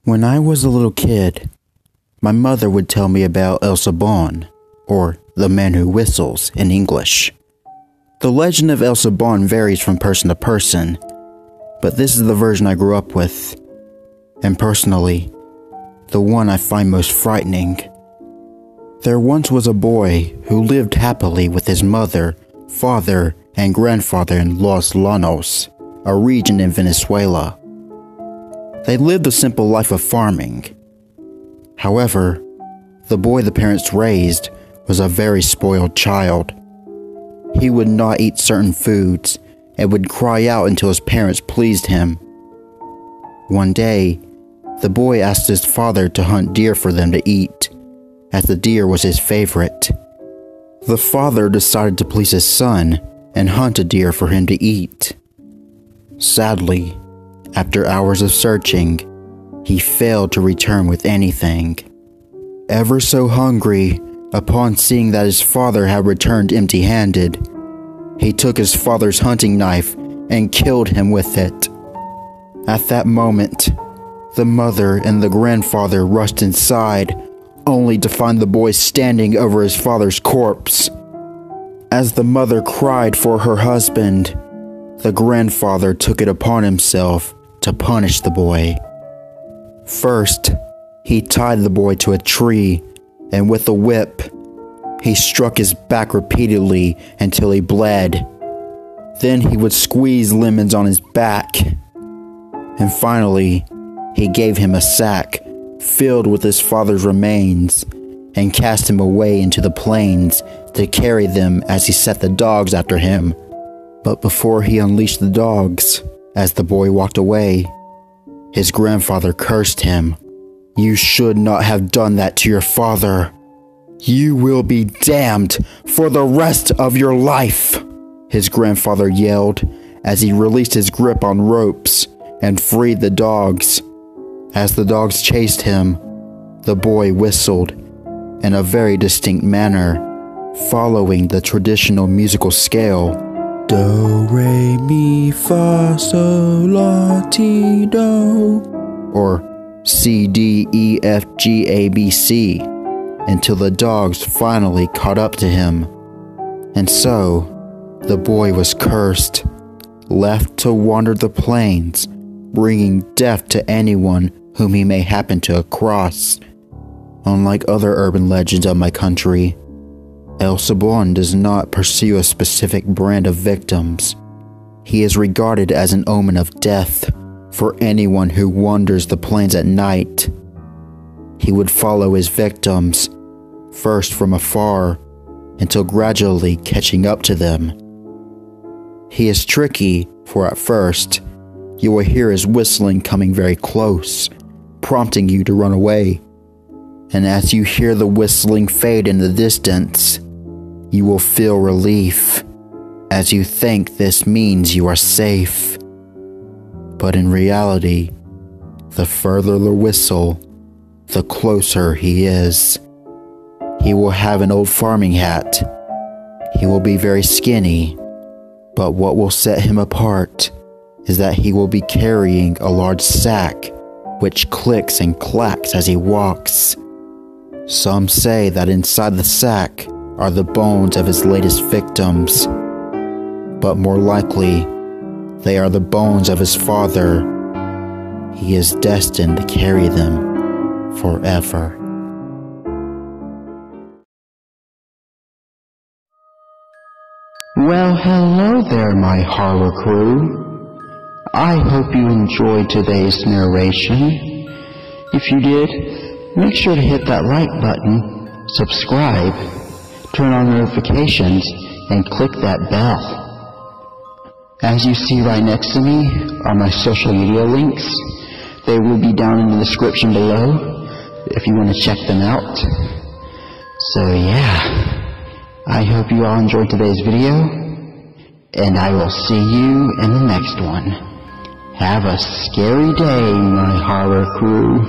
When I was a little kid, my mother would tell me about Elsebon, or the man who whistles in English. The legend of Elsebon varies from person to person, but this is the version I grew up with, and personally, the one I find most frightening. There once was a boy who lived happily with his mother, father, and grandfather in Los Llanos, a region in Venezuela. They lived a simple life of farming. However, the boy the parents raised was a very spoiled child. He would not eat certain foods and would cry out until his parents pleased him. One day, the boy asked his father to hunt deer for them to eat, as the deer was his favorite. The father decided to please his son and hunt a deer for him to eat. Sadly, after hours of searching, he failed to return with anything. Ever so hungry, upon seeing that his father had returned empty-handed, he took his father's hunting knife and killed him with it. At that moment, the mother and the grandfather rushed inside, only to find the boy standing over his father's corpse. As the mother cried for her husband, the grandfather took it upon himself to punish the boy. First, he tied the boy to a tree, and with a whip, he struck his back repeatedly until he bled. Then he would squeeze lemons on his back. And finally, he gave him a sack filled with his father's remains and cast him away into the plains to carry them as he set the dogs after him. But before he unleashed the dogs, as the boy walked away, his grandfather cursed him. "You should not have done that to your father. You will be damned for the rest of your life," his grandfather yelled as he released his grip on ropes and freed the dogs. As the dogs chased him, the boy whistled in a very distinct manner, following the traditional musical scale. Do, re, mi, fa, sol, la, ti, do, or C, D, E, F, G, A, B, C, until the dogs finally caught up to him. And so, the boy was cursed, left to wander the plains, bringing death to anyone whom he may happen to cross. Unlike other urban legends of my country, Elsebon does not pursue a specific brand of victims. He is regarded as an omen of death for anyone who wanders the plains at night. He would follow his victims, first from afar, until gradually catching up to them. He is tricky, for at first, you will hear his whistling coming very close, prompting you to run away. And as you hear the whistling fade in the distance, you will feel relief, as you think this means you are safe. But in reality, the further the whistle, the closer he is. He will have an old farming hat. He will be very skinny, but what will set him apart is that he will be carrying a large sack, which clicks and clacks as he walks. Some say that inside the sack are the bones of his latest victims, but more likely, they are the bones of his father. He is destined to carry them forever. Well, hello there, my horror crew. I hope you enjoyed today's narration. If you did, make sure to hit that like button, subscribe, turn on notifications, and click that bell. As you see right next to me are my social media links. They will be down in the description below if you want to check them out. So yeah, I hope you all enjoyed today's video, and I will see you in the next one. Have a scary day, my horror crew.